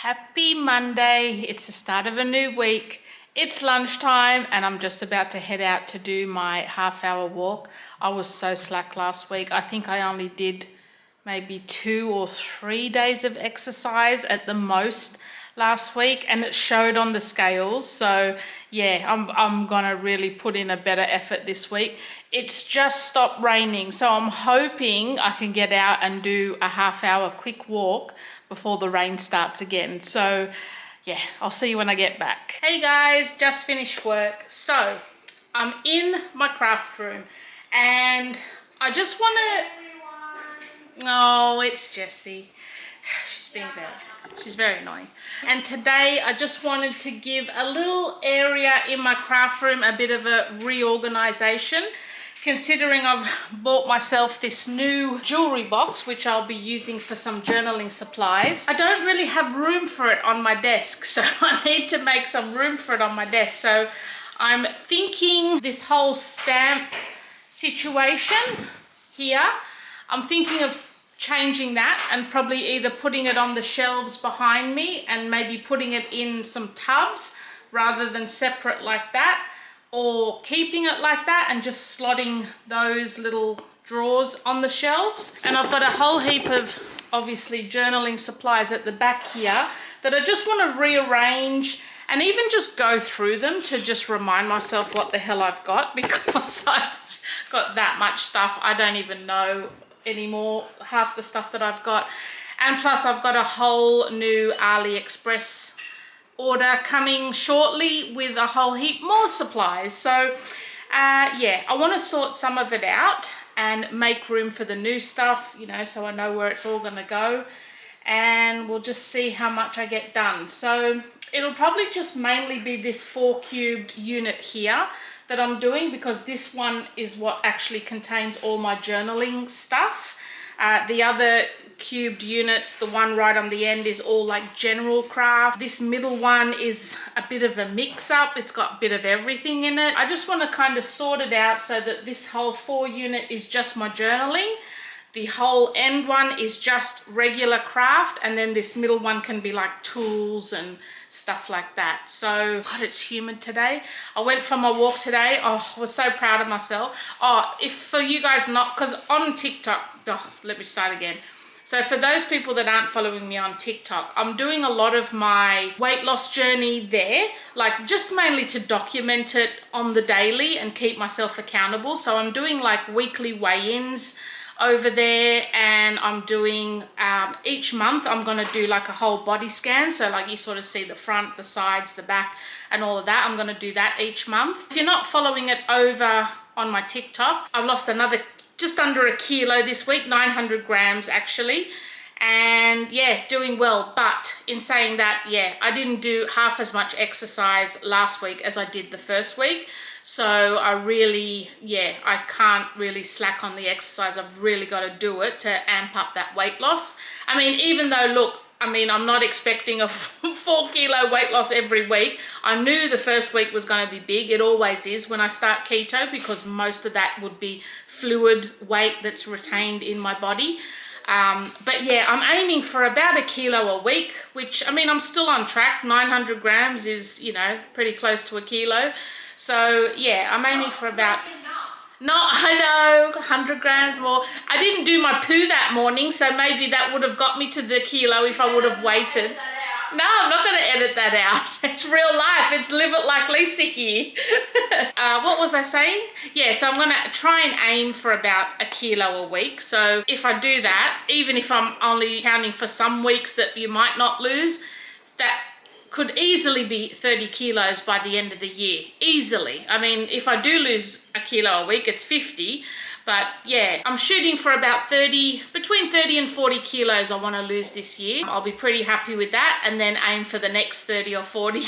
Happy Monday. It's the start of a new week. It's lunchtime and I'm just about to head out to do my half-hour walk. I was so slack last week. I think I only did maybe 2 or 3 days of exercise at the most last week, and it showed on the scales. So yeah, I'm gonna really put in a better effort this week. It's just stopped raining, so I'm hoping I can get out and do a half-hour quick walk before the rain starts again. So yeah, I'll see you when I get back. Hey guys, just finished work. So I'm in my craft room and I just want to... Oh, it's Jessie. She's being she's very annoying. And today I just wanted to give a little area in my craft room a bit of a reorganization, considering I've bought myself this new jewelry box, which I'll be using for some journaling supplies. I don't really have room for it on my desk, so I need to make some room for it on my desk. So I'm thinking this whole stamp situation here, I'm thinking of changing that and probably either putting it on the shelves behind me and maybe putting it in some tubs rather than separate like that, or keeping it like that and just slotting those little drawers on the shelves. And I've got a whole heap of obviously journaling supplies at the back here that I just want to rearrange and even just go through them to just remind myself what the hell I've got, because I've got that much stuff I don't even know anymore, half the stuff that I've got. And plus I've got a whole new AliExpress order coming shortly with a whole heap more supplies. So yeah, I want to sort some of it out and make room for the new stuff, you know, so I know where it's all going to go, and we'll just see how much I get done. So it'll probably just mainly be this 4-cubed unit here that I'm doing, because this one is what actually contains all my journaling stuff. The other cubed units, the one right on the end, is all like general craft. This middle one is a bit of a mix-up. It's got a bit of everything in it. I just want to kind of sort it out so that this whole 4 unit is just my journaling. The whole end one is just regular craft, and then this middle one can be like tools and stuff like that. So God, it's humid today. I went for my walk today. Oh, I was so proud of myself. Oh, if for you guys not, because on TikTok, oh, let me start again. So for those people that aren't following me on TikTok, I'm doing a lot of my weight loss journey there, like just mainly to document it on the daily and keep myself accountable. So I'm doing like weekly weigh-ins over there, and I'm doing each month I'm going to do like a whole body scan, so like you sort of see the front, the sides, the back and all of that. I'm going to do that each month. If you're not following it over on my TikTok, I've lost another just under 1 kilo this week, 900 grams actually, and yeah, doing well. But in saying that, yeah, I didn't do half as much exercise last week as I did the first week. So I really, yeah, I can't really slack on the exercise. I've really got to do it to amp up that weight loss. I mean, even though, look, I mean, I'm not expecting a 4 kilo weight loss every week. I knew the first week was going to be big. It always is when I start keto, because most of that would be fluid weight that's retained in my body. But yeah, I'm aiming for about 1 kilo a week, which, I mean, I'm still on track. 900 grams is, you know, pretty close to 1 kilo. So yeah, I'm aiming for about, no, I know, 100 grams more. I didn't do my poo that morning, so maybe that would have got me to the kilo if I would have waited. No, I'm not going to edit that out. It's real life. It's Live It Like Lisa here. What was I saying? Yeah, so I'm going to try and aim for about 1 kilo a week. So if I do that, even if I'm only counting for some weeks that you might not lose, that could easily be 30 kilos by the end of the year. Easily. I mean, if I do lose 1 kilo a week, it's 50. But yeah, I'm shooting for about 30, between 30 and 40 kilos I want to lose this year. I'll be pretty happy with that, and then aim for the next 30 or 40,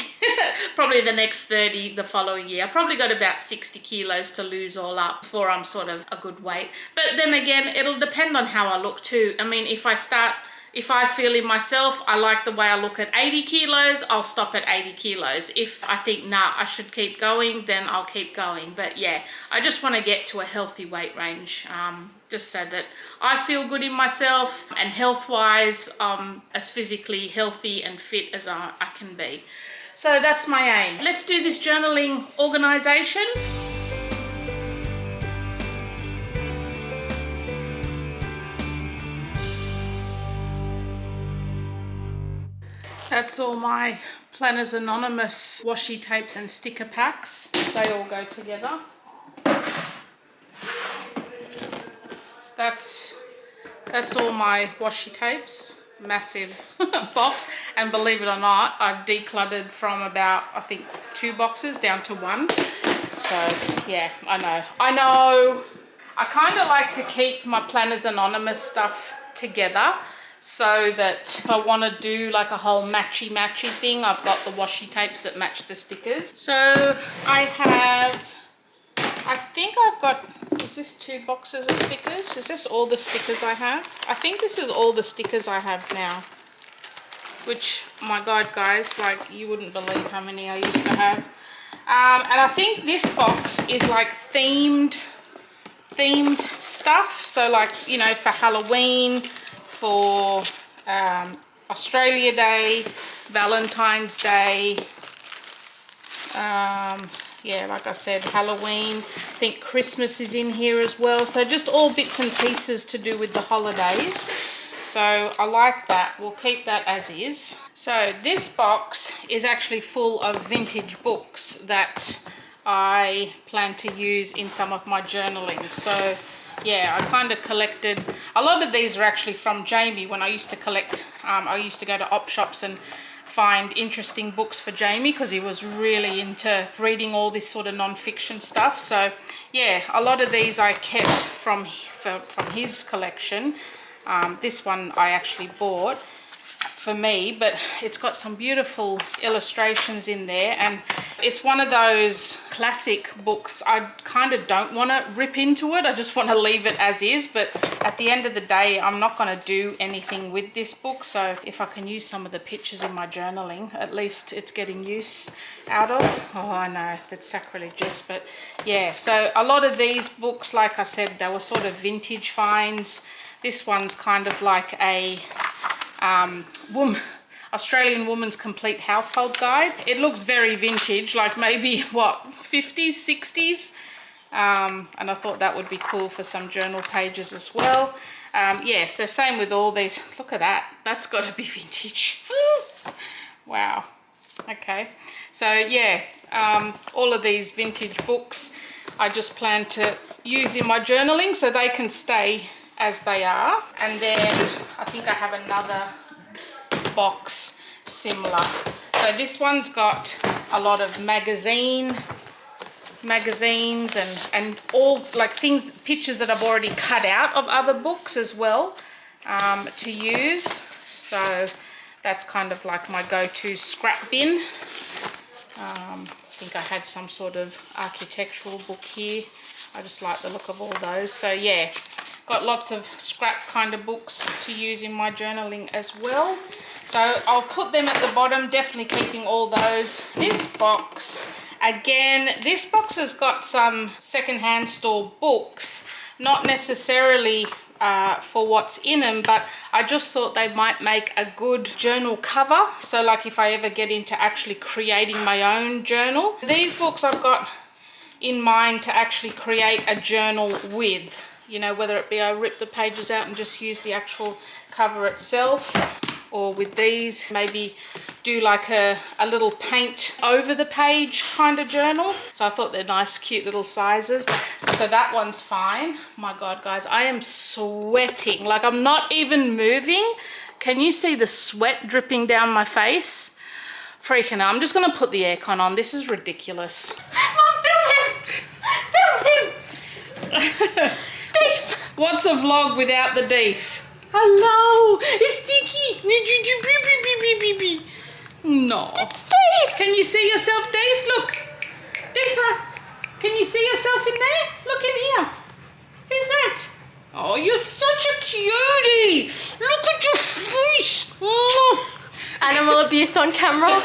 probably the next 30 the following year. I've probably got about 60 kilos to lose all up before I'm sort of a good weight. But then again, it'll depend on how I look too. I mean, if I start If I feel in myself, I like the way I look at 80 kilos, I'll stop at 80 kilos. If I think, nah, I should keep going, then I'll keep going. But yeah, I just want to get to a healthy weight range, just so that I feel good in myself, and health-wise, as physically healthy and fit as I can be. So that's my aim. Let's do this journaling organization. That's all my Planners Anonymous washi tapes and sticker packs. They all go together. That's all my washi tapes. Massive box, and believe it or not, I've decluttered from about, I think, 2 boxes down to 1. So yeah, I know. I kind of like to keep my Planners Anonymous stuff together, so that if I want to do like a whole matchy thing, I've got the washi tapes that match the stickers. So I think I've got, is this 2 boxes of stickers? Is this all the stickers I have? I think this is all the stickers I have now. Which, my God, guys, like, you wouldn't believe how many I used to have. And I think this box is like themed stuff. So like, you know, for Halloween, for Australia Day, Valentine's Day, yeah, like I said, Halloween. I think Christmas is in here as well. So just all bits and pieces to do with the holidays. So I like that. We'll keep that as is. So this box is actually full of vintage books that I plan to use in some of my journaling. So yeah, I kind of collected, a lot of these are actually from Jamie. When I used to collect, I used to go to op shops and find interesting books for Jamie, because he was really into reading all this sort of non-fiction stuff. So yeah, a lot of these I kept from his collection. This one I actually bought for me, but it's got some beautiful illustrations in there, and it's one of those classic books. I kind of don't want to rip into it. I just want to leave it as is, but at the end of the day, I'm not going to do anything with this book. So if I can use some of the pictures in my journaling, at least it's getting use out of. Oh, I know, that's sacrilegious, but yeah. So a lot of these books, like I said, they were sort of vintage finds. This one's kind of like a Australian Woman's Complete Household Guide. It looks very vintage, like maybe, what, 50s, 60s? And I thought that would be cool for some journal pages as well. Yeah, so same with all these. Look at that. That's got to be vintage. Wow. Okay. So, yeah, all of these vintage books I just plan to use in my journaling so they can stay as they are. And then I think I have another box similar. So this one's got a lot of magazines and all like things, pictures that I've already cut out of other books as well, to use. So that's kind of like my go-to scrap bin. I think I had some sort of architectural book here. I just like the look of all those. So yeah, got lots of scrap kind of books to use in my journaling as well. So I'll put them at the bottom, definitely keeping all those. This box, again, this box has got some secondhand store books, not necessarily for what's in them, but I just thought they might make a good journal cover. So like if I ever get into actually creating my own journal. These books I've got in mind to actually create a journal with, you know, whether it be I rip the pages out and just use the actual cover itself, or with these maybe do like a little paint over the page kind of journal. So I thought they're nice, cute little sizes. So that one's fine. My God, guys, I am sweating. Like I'm not even moving. Can you see the sweat dripping down my face? Freaking out. I'm just gonna put the aircon on. This is ridiculous. Mom, film him! Deef! What's a vlog without the deef? Hello! It's Sticky! No. It's Deef! Can you see yourself, Deef? Look! Deefa! Can you see yourself in there? Look in here. Who's that? Oh, you're such a cutie. Look at your face. Oh. Animal abuse on camera.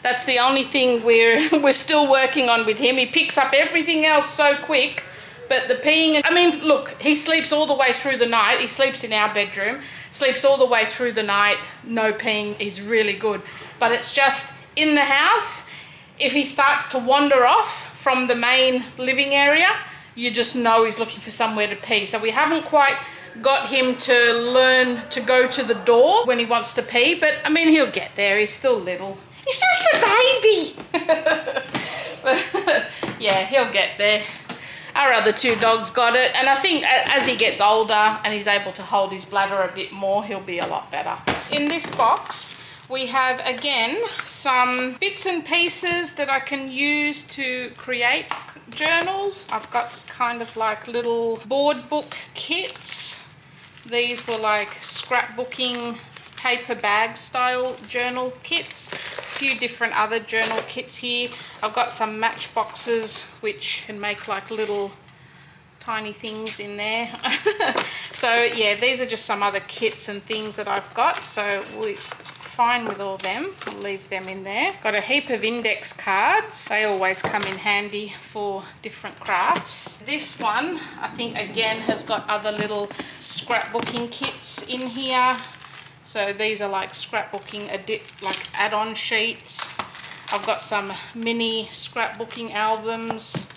That's the only thing we're still working on with him. He picks up everything else so quick, but the peeing, I mean, look, he sleeps all the way through the night. He sleeps in our bedroom, sleeps all the way through the night, no peeing. He's really good. But it's just in the house, if he starts to wander off from the main living area, you just know he's looking for somewhere to pee. So we haven't quite got him to learn to go to the door when he wants to pee, but I mean, he'll get there. He's still little. He's just a baby. But yeah, he'll get there. Our other two dogs got it, and I think as he gets older and he's able to hold his bladder a bit more, he'll be a lot better. In this box, we have, again, some bits and pieces that I can use to create journals. I've got kind of like little board book kits. These were like scrapbooking paper bag style journal kits. A few different other journal kits here. I've got some matchboxes which can make like little tiny things in there. So yeah, these are just some other kits and things that I've got. So we're fine with all them. I'll leave them in there. Got a heap of index cards. They always come in handy for different crafts. This one, I think, again, has got other little scrapbooking kits in here. So these are like scrapbooking like add-on sheets. I've got some mini scrapbooking albums,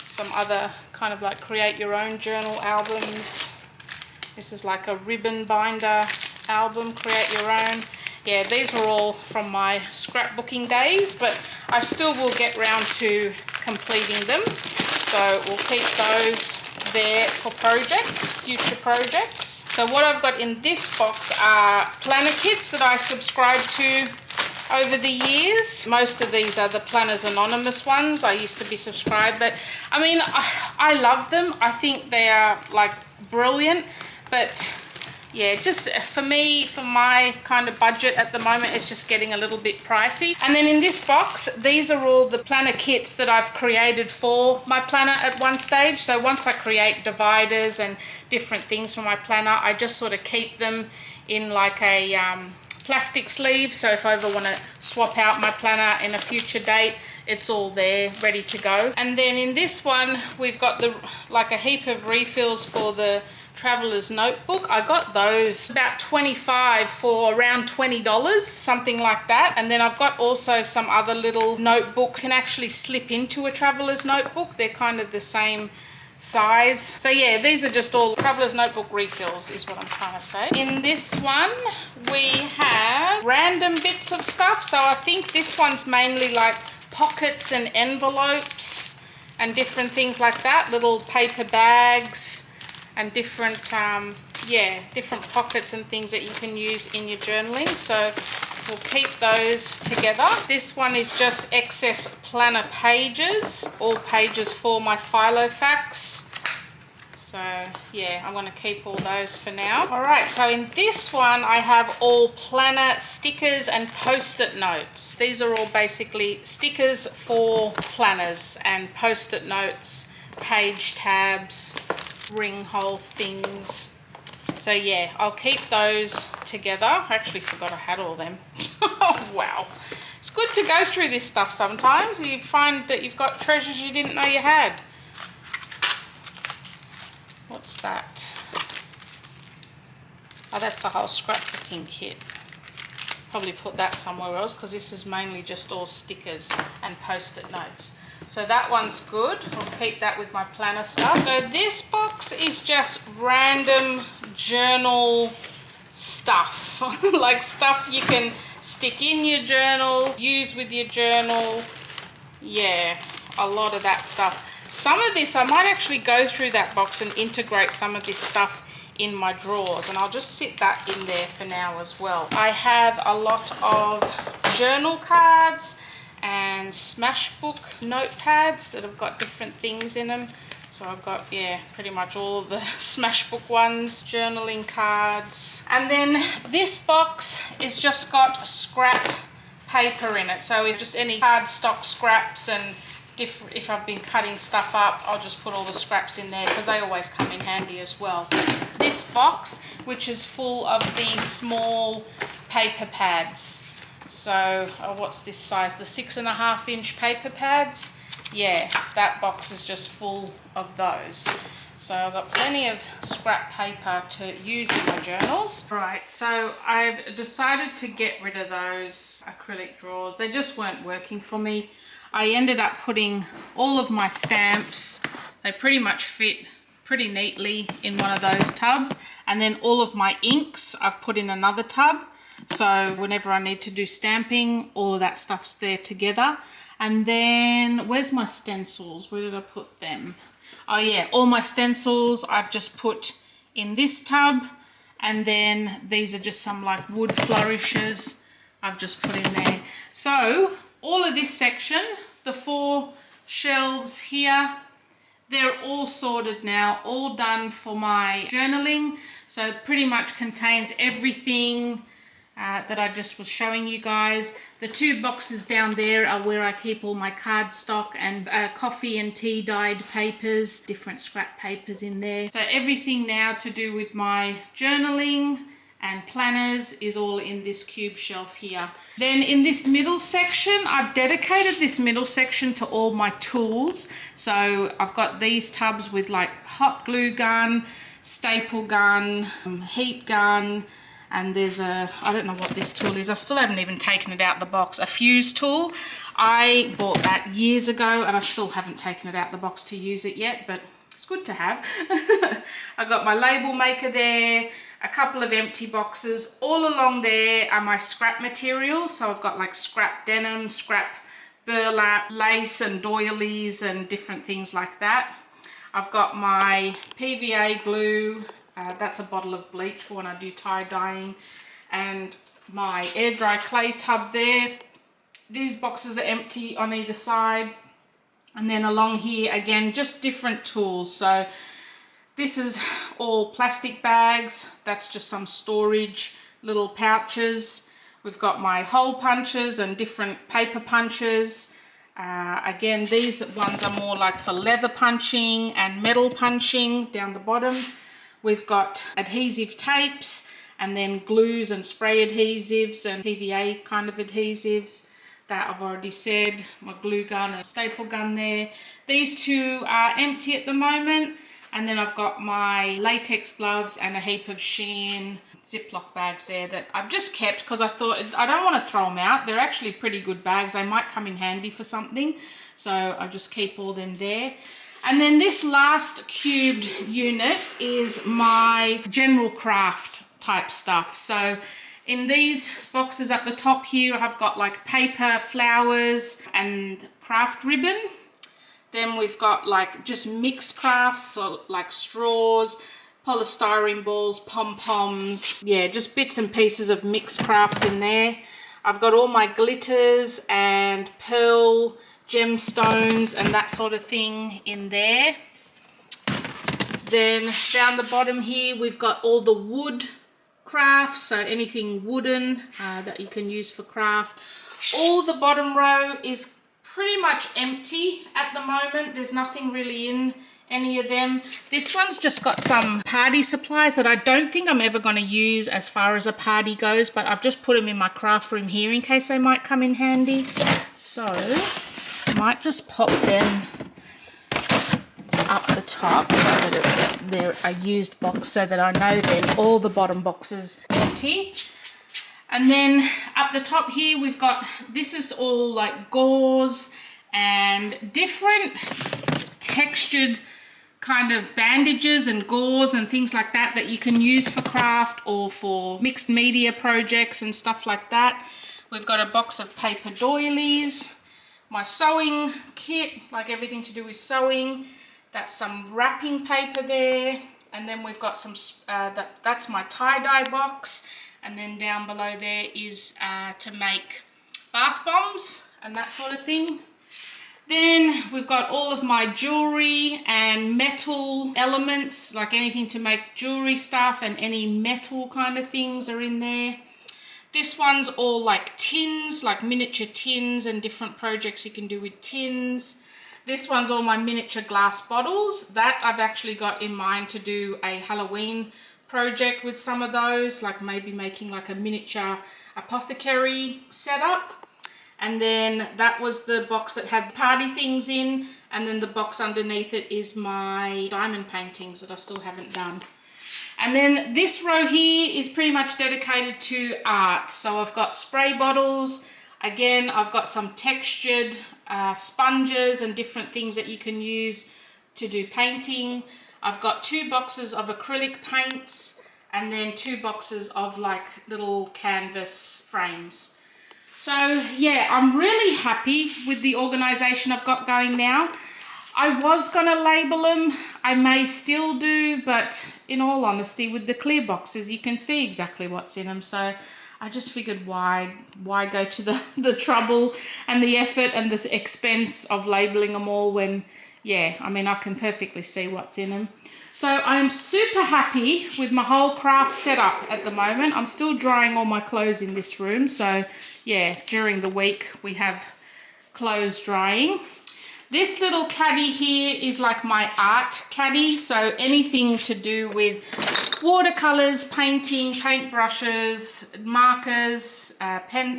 some other kind of like create your own journal albums. This is like a ribbon binder album, create your own. Yeah, these were all from my scrapbooking days, but I still will get round to completing them. So we'll keep those there for projects, future projects. So what I've got in this box are planner kits that I subscribed to over the years. Most of these are the Planners Anonymous ones. I used to be subscribed, but I mean, I love them. I think they are like brilliant, but yeah, just for me, for my kind of budget at the moment, it's just getting a little bit pricey. And then in this box, these are all the planner kits that I've created for my planner at one stage. So once I create dividers and different things for my planner, I just sort of keep them in like a plastic sleeve. So if I ever want to swap out my planner in a future date, it's all there ready to go. And then in this one, we've got like a heap of refills for the Traveler's Notebook. I got those about 25 for around $20, something like that. And then I've got also some other little notebooks can actually slip into a Traveler's Notebook. They're kind of the same size. So yeah, these are just all Traveler's Notebook refills is what I'm trying to say. In this one, we have random bits of stuff. So I think this one's mainly like pockets and envelopes and different things like that, little paper bags and different different pockets and things that you can use in your journaling. So we'll keep those together. This one is just excess planner pages, all pages for my Filofax. So yeah, I'm going to keep all those for now. All right, so in this one I have all planner stickers and post-it notes. These are all basically stickers for planners and post-it notes, page tabs, ring hole things. So yeah, I'll keep those together. I actually forgot I had all them. Oh wow, it's good to go through this stuff sometimes. You find that you've got treasures you didn't know you had. What's that? Oh, that's a whole scrapbooking kit. Probably put that somewhere else because this is mainly just all stickers and post-it notes. So that one's good. I'll keep that with my planner stuff. So this box is just random journal stuff. Like stuff you can stick in your journal, use with your journal. Yeah, a lot of that stuff. Some of this, I might actually go through that box and integrate some of this stuff in my drawers, and I'll just sit that in there for now as well. I have a lot of journal cards and Smashbook notepads that have got different things in them. So I've got, yeah, pretty much all of the Smashbook ones, journaling cards. And then this box is just got scrap paper in it. So just any cardstock scraps and if I've been cutting stuff up, I'll just put all the scraps in there because they always come in handy as well. This box, which is full of these small paper pads. So what's this size? The 6.5 inch paper pads. Yeah, that box is just full of those. So I've got plenty of scrap paper to use in my journals. Right, so I've decided to get rid of those acrylic drawers. They just weren't working for me. I ended up putting all of my stamps, they pretty much fit pretty neatly in one of those tubs. And then all of my inks I've put in another tub. So whenever I need to do stamping, all of that stuff's there together. And then where's my stencils? Where did I put them? Oh yeah, all my stencils I've just put in this tub. And then these are just some like wood flourishes I've just put in there. So all of this section, the 4 shelves here, they're all sorted now, all done for my journaling. So it pretty much contains everything that I just was showing you guys. The 2 boxes down there are where I keep all my cardstock and coffee and tea dyed papers, different scrap papers in there. So everything now to do with my journaling and planners is all in this cube shelf here. Then in this middle section, I've dedicated this middle section to all my tools. So I've got these tubs with like hot glue gun, staple gun, heat gun, and there's a, I don't know what this tool is. I still haven't even taken it out the box. A fuse tool. I bought that years ago and I still haven't taken it out the box to use it yet, but it's good to have. I've got my label maker there, a couple of empty boxes. All along there are my scrap materials. So I've got like scrap denim, scrap burlap, lace and doilies and different things like that. I've got my PVA glue. That's a bottle of bleach for when I do tie dyeing, and my air dry clay tub there. These boxes are empty on either side, and then along here again just different tools. So this is all plastic bags, that's just some storage little pouches. We've got my hole punches and different paper punches. Again, these ones are more like for leather punching and metal punching down the bottom. We've got adhesive tapes and then glues and spray adhesives and PVA kind of adhesives that I've already said. My glue gun and staple gun there. These 2 are empty at the moment. And then I've got my latex gloves and a heap of Shein Ziploc bags there that I've just kept because I thought I don't want to throw them out. They're actually pretty good bags. They might come in handy for something. So I just keep all them there. And then this last cubed unit is my general craft type stuff. So in these boxes at the top here, I've got like paper, flowers and craft ribbon. Then we've got like just mixed crafts, so like straws, polystyrene balls, pom-poms. Yeah, just bits and pieces of mixed crafts in there. I've got all my glitters and pearl gemstones and that sort of thing in there. Then down the bottom here we've got all the wood crafts, so anything wooden that you can use for craft. All the bottom row is pretty much empty at the moment. There's nothing really in any of them. This one's just got some party supplies that I don't think I'm ever going to use as far as a party goes, but I've just put them in my craft room here in case they might come in handy. So I might just pop them up the top so that they're a used box so that I know then all the bottom boxes empty. And then up the top here we've got, this is all like gauze and different textured kind of bandages and gauze and things like that that you can use for craft or for mixed media projects and stuff like that. We've got a box of paper doilies, my sewing kit, like everything to do with sewing. That's some wrapping paper there. And then we've got some, that's my tie-dye box. And then down below there is to make bath bombs and that sort of thing. Then we've got all of my jewelry and metal elements, like anything to make jewelry stuff, and any metal kind of things are in there. This one's all like tins, like miniature tins and different projects you can do with tins. This one's all my miniature glass bottles. That I've actually got in mind to do a Halloween project with some of those, like maybe making like a miniature apothecary setup. And then that was the box that had party things in, and then the box underneath it is my diamond paintings that I still haven't done. And then this row here is pretty much dedicated to art. So I've got spray bottles. Again, I've got some textured sponges and different things that you can use to do painting. I've got 2 boxes of acrylic paints and then 2 boxes of like little canvas frames. So yeah, I'm really happy with the organization I've got going now. I was gonna label them, I may still do, but in all honesty, with the clear boxes, you can see exactly what's in them. So I just figured why go to the trouble and the effort and the expense of labeling them all when, yeah, I mean, I can perfectly see what's in them. So I'm super happy with my whole craft setup at the moment. I'm still drying all my clothes in this room. So yeah, during the week we have clothes drying. This little caddy here is like my art caddy. So anything to do with watercolors, painting, paint brushes, markers,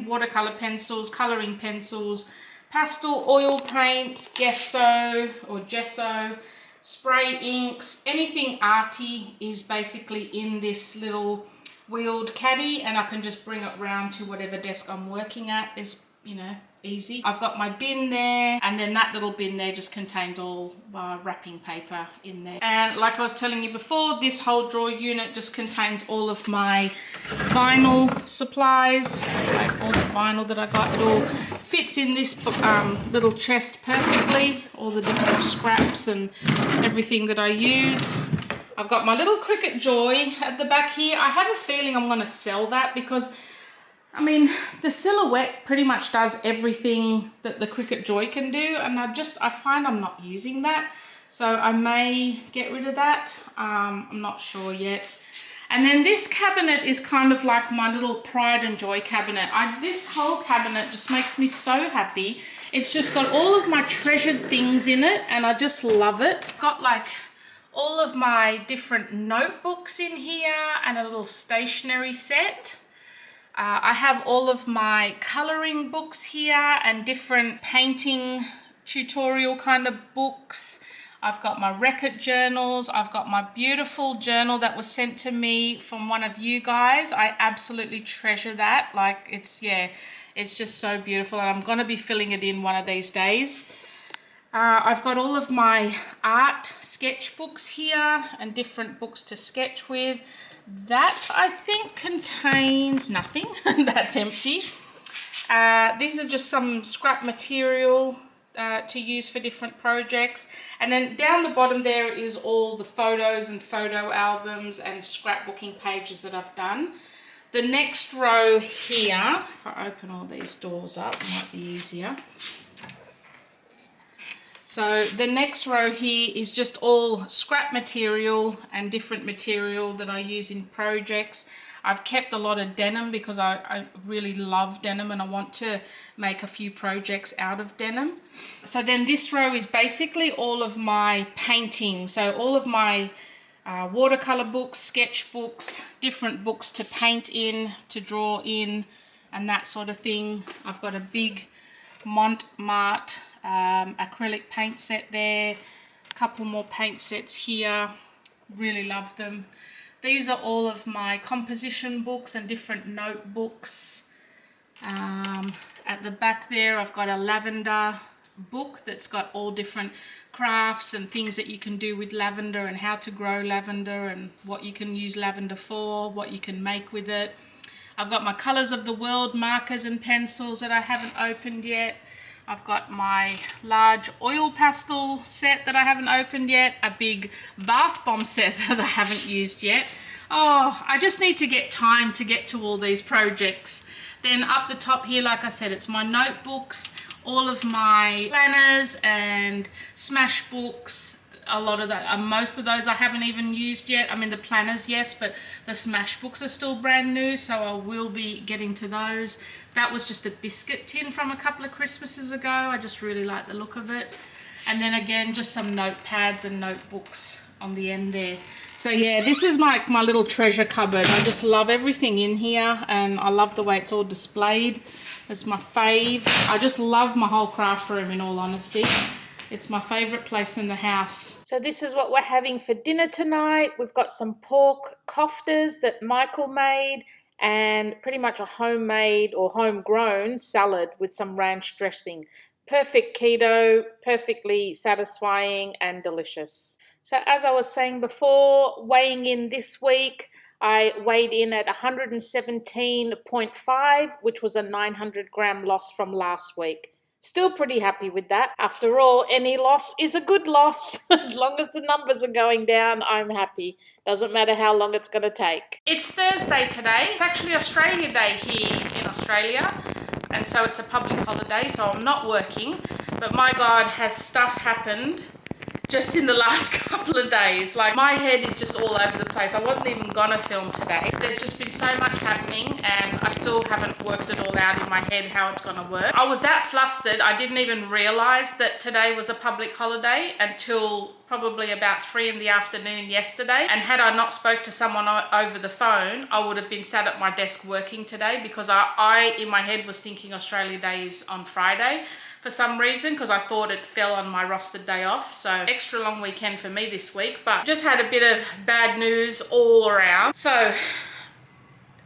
watercolor pencils, coloring pencils, pastel oil paints, gesso or gesso, spray inks, anything arty is basically in this little wheeled caddy, and I can just bring it round to whatever desk I'm working at. Is, you know, easy. I've got my bin there, and then that little bin there just contains all wrapping paper in there. And like I was telling you before, this whole drawer unit just contains all of my vinyl supplies, like all the vinyl that I got. It all fits in this little chest perfectly, all the different scraps and everything that I use. I've got my little Cricut Joy at the back here. I have a feeling I'm going to sell that because, I mean, the silhouette pretty much does everything that the Cricut Joy can do, and I find I'm not using that, so I may get rid of that. I'm not sure yet. And then this cabinet is kind of like my little pride and joy cabinet. This whole cabinet just makes me so happy. It's just got all of my treasured things in it, and I just love it. Got like all of my different notebooks in here and a little stationery set. I have all of my coloring books here and different painting tutorial kind of books. I've got my record journals. I've got my beautiful journal that was sent to me from one of you guys. I absolutely treasure that. Like, it's just so beautiful, and I'm going to be filling it in one of these days. I've got all of my art sketchbooks here and different books to sketch with. That I think contains nothing. That's empty. These are just some scrap material to use for different projects. And then down the bottom there is all the photos and photo albums and scrapbooking pages that I've done. The next row here, if I open all these doors up, it might be easier. So the next row here is just all scrap material and different material that I use in projects. I've kept a lot of denim because I really love denim, and I want to make a few projects out of denim. So then this row is basically all of my painting. So all of my watercolor books, sketch books, different books to paint in, to draw in, and that sort of thing. I've got a big Montmartre acrylic paint set there, a couple more paint sets here, really love them. These are all of my composition books and different notebooks. At the back there I've got a lavender book that's got all different crafts and things that you can do with lavender and how to grow lavender and what you can use lavender for, what you can make with it. I've got my Colours of the World markers and pencils that I haven't opened yet. I've got my large oil pastel set that I haven't opened yet, a big bath bomb set that I haven't used yet. Oh, I just need to get time to get to all these projects. Then up the top here, like I said, it's my notebooks, all of my planners and smash books. A lot of that, most of those I haven't even used yet. I mean, the planners, yes, but the smash books are still brand new, so I will be getting to those. That was just a biscuit tin from a couple of Christmases ago. I just really like the look of it. And then again, just some notepads and notebooks on the end there. So yeah, this is my little treasure cupboard. I just love everything in here, and I love the way it's all displayed. It's my fave. I just love my whole craft room, in all honesty. It's my favourite place in the house. So this is what we're having for dinner tonight. We've got some pork koftas that Michael made, and pretty much a homemade or homegrown salad with some ranch dressing. Perfect keto, perfectly satisfying and delicious. So as I was saying before, weighing in this week, I weighed in at 117.5, which was a 900 gram loss from last week. Still pretty happy with that. After all, any loss is a good loss. As long as the numbers are going down, I'm happy. Doesn't matter how long it's going to take. It's Thursday today. It's actually Australia Day here in Australia. And so it's a public holiday, so I'm not working. But my God, has stuff happened just in the last couple of days. Like, my head is just all over the place. I wasn't even gonna film today. There's just been so much happening, and I still haven't worked it all out in my head how it's gonna work. I was that flustered, I didn't even realize that today was a public holiday until probably about 3 in the afternoon yesterday. And had I not spoke to someone over the phone, I would have been sat at my desk working today, because I in my head was thinking Australia Day is on Friday for some reason, because I thought it fell on my rostered day off. So extra long weekend for me this week, but just had a bit of bad news all around. So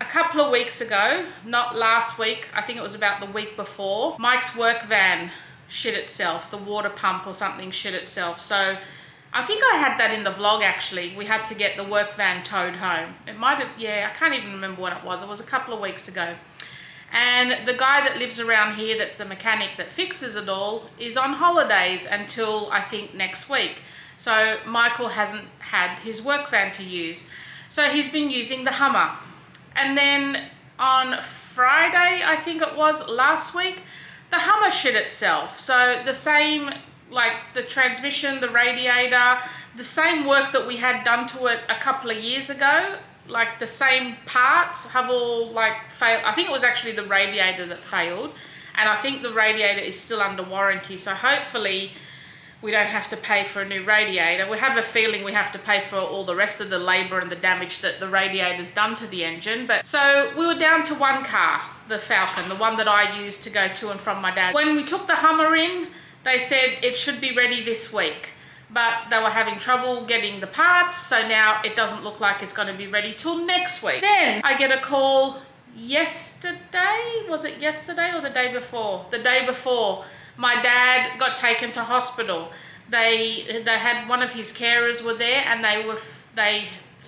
a couple of weeks ago, not last week, I think it was about the week before, Mike's work van shit itself. The water pump or something shit itself. So I think I had that in the vlog actually. We had to get the work van towed home. It might have, yeah, I can't even remember when it was. It was a couple of weeks ago. And the guy that lives around here, that's the mechanic that fixes it all, is on holidays until I think next week. So Michael hasn't had his work van to use. So he's been using the Hummer. And then on Friday, I think it was last week, the Hummer shit itself. So the same, like the transmission, the radiator, the same work that we had done to it a couple of years ago, like the same parts have all like failed. I think it was actually the radiator that failed, and I think the radiator is still under warranty, so hopefully we don't have to pay for a new radiator. We have a feeling we have to pay for all the rest of the labor and the damage that the radiator's done to the engine. But so we were down to one car, the Falcon, the one that I used to go to and from my dad. When we took the Hummer in, they said it should be ready this week, but they were having trouble getting the parts, so now it doesn't look like it's going to be ready till next week. Then I get a call yesterday, was it yesterday or the day before? The day before, my dad got taken to hospital. They had one of his carers were there, and they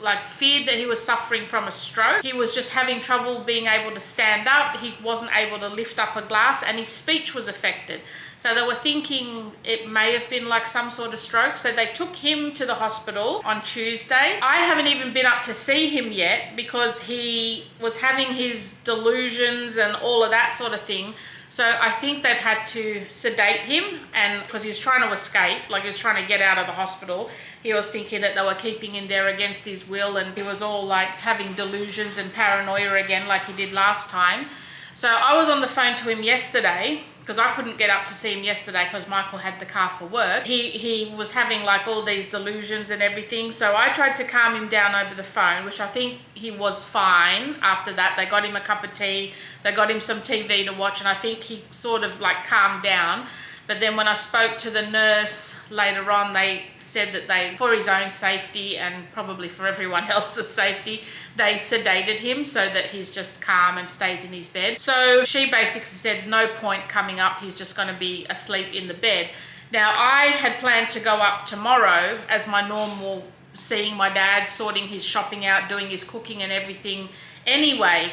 like feared that he was suffering from a stroke. He was just having trouble being able to stand up. He wasn't able to lift up a glass, and his speech was affected. So they were thinking it may have been like some sort of stroke. So they took him to the hospital on Tuesday. I haven't even been up to see him yet because he was having his delusions and all of that sort of thing. So I think they've had to sedate him, and because he was trying to escape, like he was trying to get out of the hospital. He was thinking that they were keeping him there against his will, and he was all like having delusions and paranoia again like he did last time. So I was on the phone to him yesterday, because I couldn't get up to see him yesterday because Michael had the car for work. He was having like all these delusions and everything. So I tried to calm him down over the phone, which I think he was fine after that. They got him a cup of tea, they got him some TV to watch, and I think he sort of like calmed down. But then when I spoke to the nurse later on, they said that they, for his own safety and probably for everyone else's safety, they sedated him so that he's just calm and stays in his bed. So she basically said there's no point coming up, he's just going to be asleep in the bed. Now I had planned to go up tomorrow as my normal, seeing my dad, sorting his shopping out, doing his cooking and everything anyway.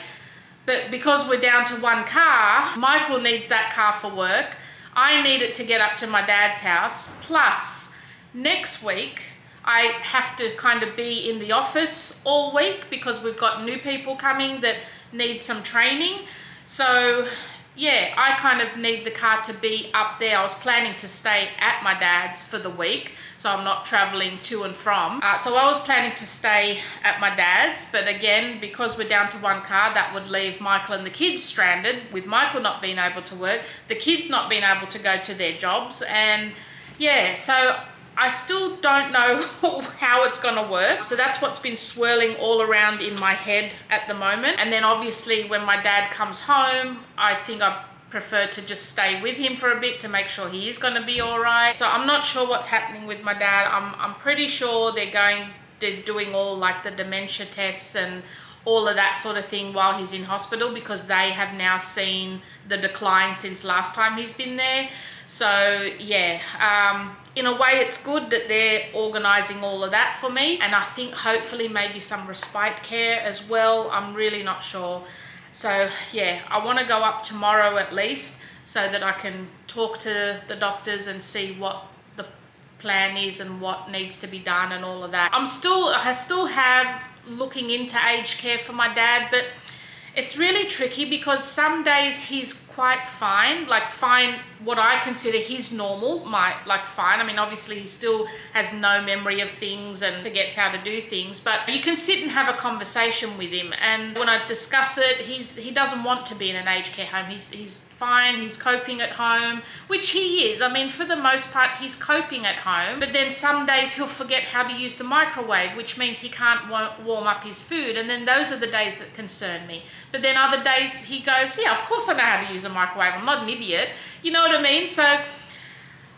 But because we're down to one car, Michael needs that car for work. I need it to get up to my dad's house. Plus, next week, I have to kind of be in the office all week because we've got new people coming that need some training. So, yeah, I kind of need the car to be up there. I was planning to stay at my dad's for the week, so I'm not traveling to and from. So I was planning to stay at my dad's, but again, because we're down to one car, that would leave Michael and the kids stranded, with Michael not being able to work, the kids not being able to go to their jobs, and yeah, so I still don't know how it's going to work. So that's what's been swirling all around in my head at the moment. And then obviously when my dad comes home, I think I prefer to just stay with him for a bit to make sure he is going to be all right. So I'm not sure what's happening with my dad. I'm pretty sure they're doing all like the dementia tests and all of that sort of thing while he's in hospital, because they have now seen the decline since last time he's been there. So yeah, in a way it's good that they're organising all of that for me, and I think hopefully maybe some respite care as well. I'm really not sure. So yeah, I want to go up tomorrow at least so that I can talk to the doctors and see what the plan is and what needs to be done and all of that. I still have looking into aged care for my dad, but it's really tricky because some days he's quite fine, like fine, what I consider his normal, fine. I mean, obviously he still has no memory of things and forgets how to do things, but you can sit and have a conversation with him. And when I discuss it, he doesn't want to be in an aged care home. He's fine, he's coping at home, which he is. I mean, for the most part, he's coping at home, but then some days he'll forget how to use the microwave, which means he can't warm up his food. And then those are the days that concern me. But then other days he goes, yeah, of course I know how to use the microwave. I'm not an idiot. You know what I mean? So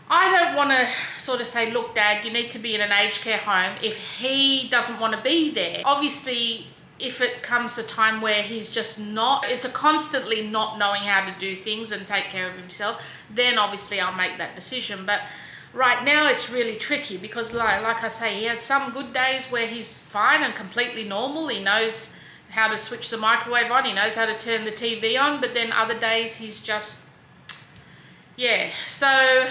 I don't want to sort of say, look, Dad, you need to be in an aged care home if he doesn't want to be there. Obviously, if it comes to time where he's just not, it's a constantly not knowing how to do things and take care of himself, then obviously I'll make that decision. But right now it's really tricky because like I say, he has some good days where he's fine and completely normal. He knows how to switch the microwave on, he knows how to turn the TV on, but then other days he's just, yeah. So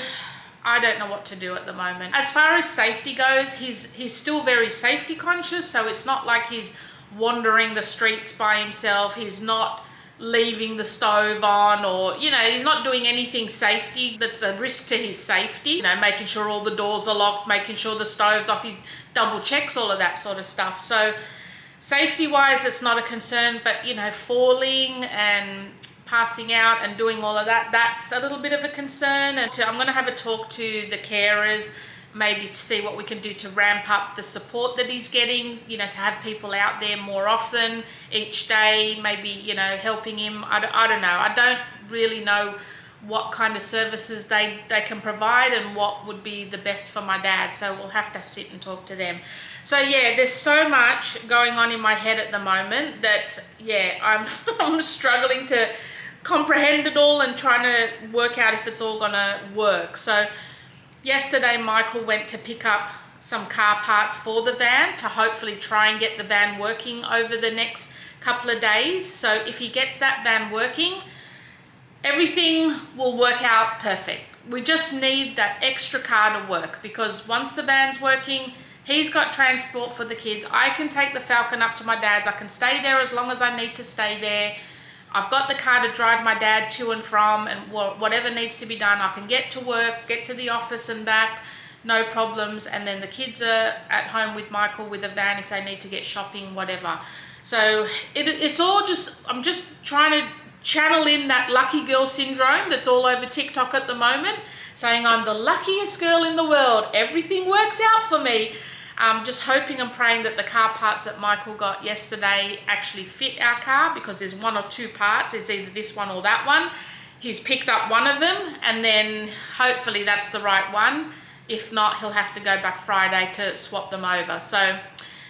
I don't know what to do at the moment. As far as safety goes, he's still very safety conscious, so it's not like he's wandering the streets by himself. He's not leaving the stove on, or, you know, he's not doing anything safety that's a risk to his safety. You know, making sure all the doors are locked, making sure the stove's off, he double checks all of that sort of stuff. So safety wise, it's not a concern, but you know, falling and passing out and doing all of that, that's a little bit of a concern. And I'm going to have a talk to the carers, maybe to see what we can do to ramp up the support that he's getting, you know, to have people out there more often each day, maybe, you know, helping him. I don't know. I don't really know what kind of services they can provide and what would be the best for my dad. So we'll have to sit and talk to them. So yeah, there's so much going on in my head at the moment that, yeah, I'm struggling to comprehend it all and trying to work out if it's all gonna work. So yesterday, Michael went to pick up some car parts for the van to hopefully try and get the van working over the next couple of days. So if he gets that van working, everything will work out perfect. We just need that extra car to work, because once the van's working, he's got transport for the kids. I can take the Falcon up to my dad's. I can stay there as long as I need to stay there. I've got the car to drive my dad to and from, and whatever needs to be done, I can get to work, get to the office and back, no problems. And then the kids are at home with Michael with a van if they need to get shopping, whatever. So it's all just, I'm just trying to channel in that lucky girl syndrome that's all over TikTok at the moment, saying I'm the luckiest girl in the world. Everything works out for me. I'm just hoping and praying that the car parts that Michael got yesterday actually fit our car, because there's one or two parts. It's either this one or that one. He's picked up one of them, and then hopefully that's the right one. If not, he'll have to go back Friday to swap them over. So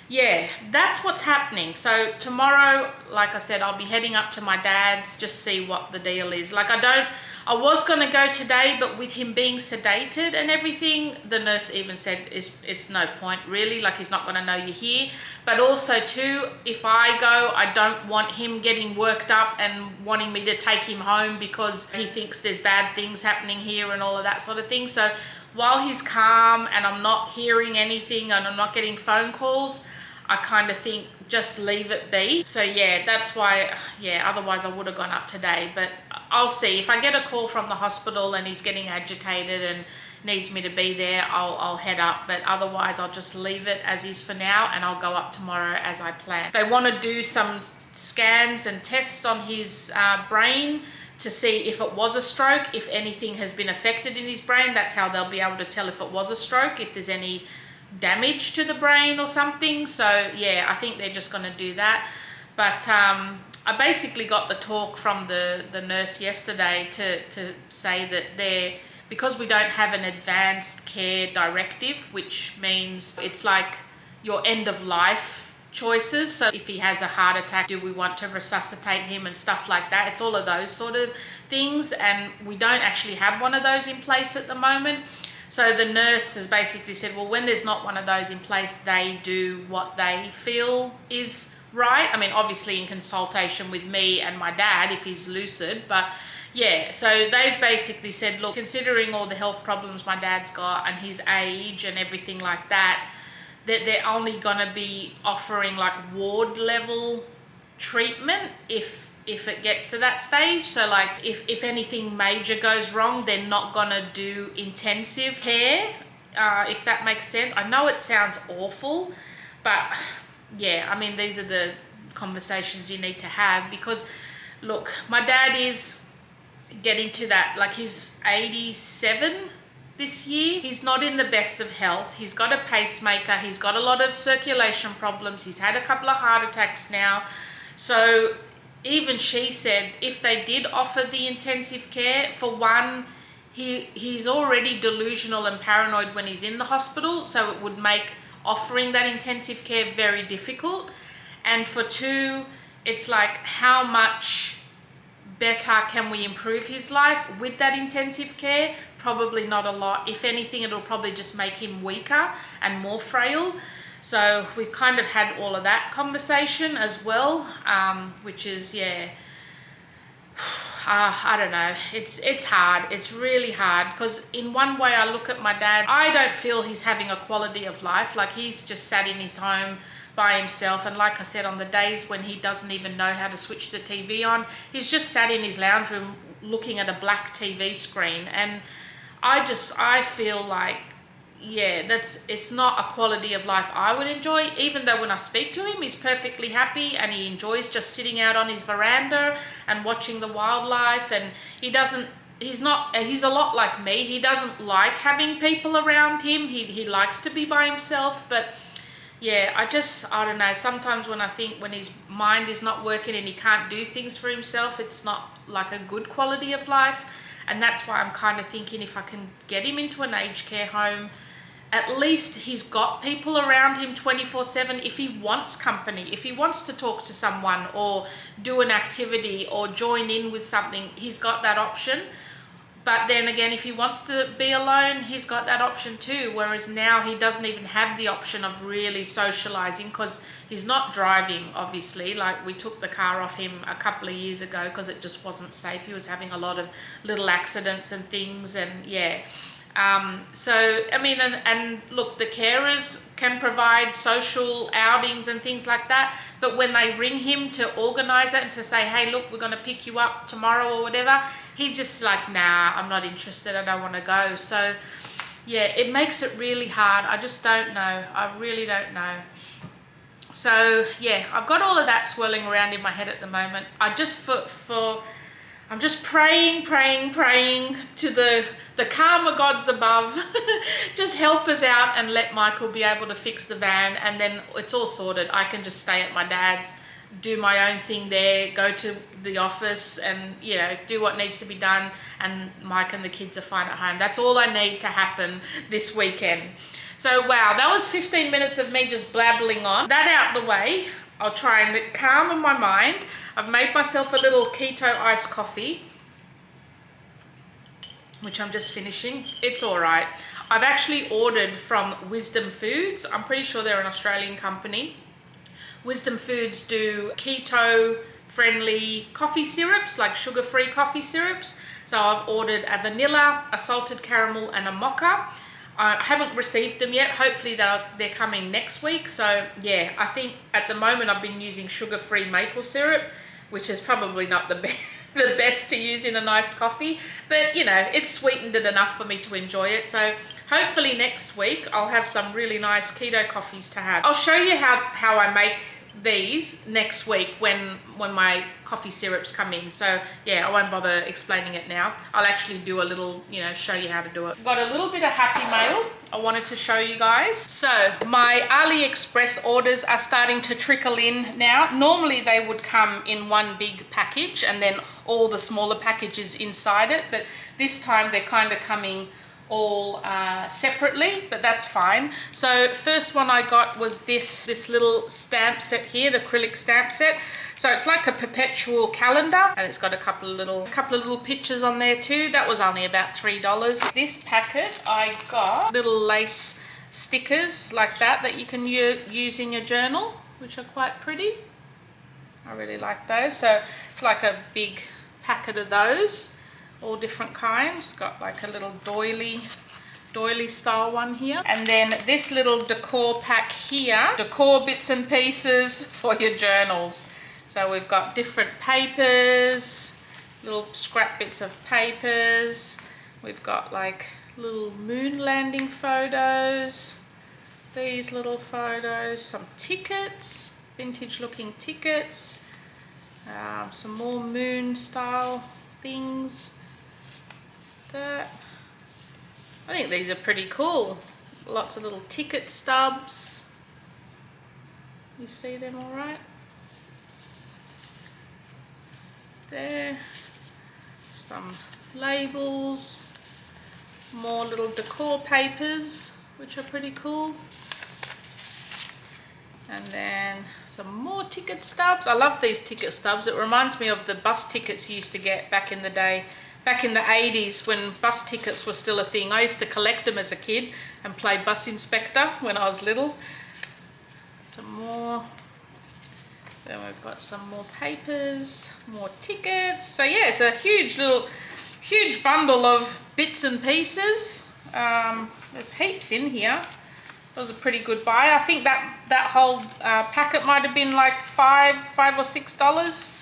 yeah, that's what's happening. So tomorrow, like I said, I'll be heading up to my dad's, just see what the deal is. Like I was going to go today, but with him being sedated and everything, the nurse even said it's no point really, like he's not going to know you're here. But also too, if I go, I don't want him getting worked up and wanting me to take him home because he thinks there's bad things happening here and all of that sort of thing. So while he's calm and I'm not hearing anything and I'm not getting phone calls, I kind of think just leave it be. So yeah, that's why, yeah, otherwise I would have gone up today. But I'll see. If I get a call from the hospital and he's getting agitated and needs me to be there, I'll head up. But otherwise I'll just leave it as is for now, and I'll go up tomorrow as I plan. They want to do some scans and tests on his brain to see if it was a stroke, if anything has bin affected in his brain. That's how they'll be able to tell if it was a stroke, if there's any damage to the brain or something. So yeah, I think they're just going to do that. But I basically got the talk from the nurse yesterday to say that because we don't have an advanced care directive, which means it's like your end of life choices. So if he has a heart attack, do we want to resuscitate him and stuff like that? It's all of those sort of things, and we don't actually have one of those in place at the moment. So the nurse has basically said, well, when there's not one of those in place, they do what they feel is right. I mean, obviously in consultation with me and my dad if he's lucid, but yeah, so they've basically said, look, considering all the health problems my dad's got and his age and everything like that, that they're only going to be offering like ward level treatment if it gets to that stage. So like if anything major goes wrong, they're not going to do intensive care, if that makes sense. I know it sounds awful, but yeah, I mean, these are the conversations you need to have, because look, my dad is getting to that, like he's 87 this year. He's not in the best of health. He's got a pacemaker. He's got a lot of circulation problems. He's had a couple of heart attacks now. So even she said if they did offer the intensive care, for one, he's already delusional and paranoid when he's in the hospital, so it would make offering that intensive care very difficult. And for two, it's like, how much better can we improve his life with that intensive care? Probably not a lot. If anything, it'll probably just make him weaker and more frail. So we've kind of had all of that conversation as well, which is, yeah, I don't know. It's hard. It's really hard, because in one way I look at my dad, I don't feel he's having a quality of life. Like, he's just sat in his home by himself, and like I said, on the days when he doesn't even know how to switch the TV on, he's just sat in his lounge room looking at a black TV screen. And I feel like, yeah, it's not a quality of life I would enjoy, even though when I speak to him, he's perfectly happy and he enjoys just sitting out on his veranda and watching the wildlife. And he's a lot like me. He doesn't like having people around him. He likes to be by himself. But yeah, I don't know. Sometimes when I think when his mind is not working and he can't do things for himself, it's not like a good quality of life. And that's why I'm kind of thinking, if I can get him into an aged care home, at least he's got people around him 24/7. If he wants company, if he wants to talk to someone or do an activity or join in with something, he's got that option. But then again, if he wants to be alone, he's got that option too. Whereas now he doesn't even have the option of really socializing, because he's not driving, obviously. Like, we took the car off him a couple of years ago because it just wasn't safe. He was having a lot of little accidents and things, and yeah. So, I mean, and look, the carers can provide social outings and things like that, but when they ring him to organize it and to say, hey, look, we're going to pick you up tomorrow or whatever, he's just like, nah, I'm not interested, I don't want to go. So yeah, it makes it really hard. I just don't know. I really don't know. So yeah, I've got all of that swirling around in my head at the moment. I just I'm just praying to the karma gods above. Just help us out and let Michael be able to fix the van, and then it's all sorted. I can just stay at my dad's, do my own thing there, go to the office and, you know, do what needs to be done, and Mike and the kids are fine at home. That's all I need to happen this weekend. So wow, that was 15 minutes of me just blabbling on. That out the way, I'll try and calm my mind. I've made myself a little keto iced coffee, which I'm just finishing. It's all right. I've actually ordered from Wisdom Foods. I'm pretty sure they're an Australian company. Wisdom Foods do keto-friendly coffee syrups, like sugar-free coffee syrups. So I've ordered a vanilla, a salted caramel, and a mocha. I haven't received them yet. Hopefully they're coming next week. So yeah, I think at the moment I've been using sugar-free maple syrup, which is probably not the best to use in an iced coffee, but you know, it's sweetened it enough for me to enjoy it. So hopefully next week I'll have some really nice keto coffees to have. I'll show you how I make these next week when my coffee syrups come in. So yeah, I won't bother explaining it now. I'll actually do a little, you know, show you how to do it. Got a little bit of happy mail I wanted to show you guys. So my AliExpress orders are starting to trickle in now. Normally they would come in one big package and then all the smaller packages inside it, but this time they're kind of coming all separately, but that's fine. So first one I got was this little stamp set here, the acrylic stamp set. So it's like a perpetual calendar, and it's got a couple of little pictures on there too. That was only about $3. This packet I got little lace stickers like that you can use in your journal, which are quite pretty. I really like those. So it's like a big packet of those, all different kinds. Got like a little doily style one here, and then this little decor pack here, decor bits and pieces for your journals. So we've got different papers, little scrap bits of papers. We've got like little moon landing photos, these little photos, some tickets, vintage looking tickets, some more moon style things. I think these are pretty cool. Lots of little ticket stubs. You see them all right? There. Some labels. More little decor papers, which are pretty cool. And then some more ticket stubs. I love these ticket stubs. It reminds me of the bus tickets you used to get back in the day. Back in the 80s when bus tickets were still a thing. I used to collect them as a kid and play bus inspector when I was little. Some more. Then we've got some more papers, more tickets. So yeah, it's a huge bundle of bits and pieces. There's heaps in here. It was a pretty good buy. I think that whole packet might have been like $5 or $6.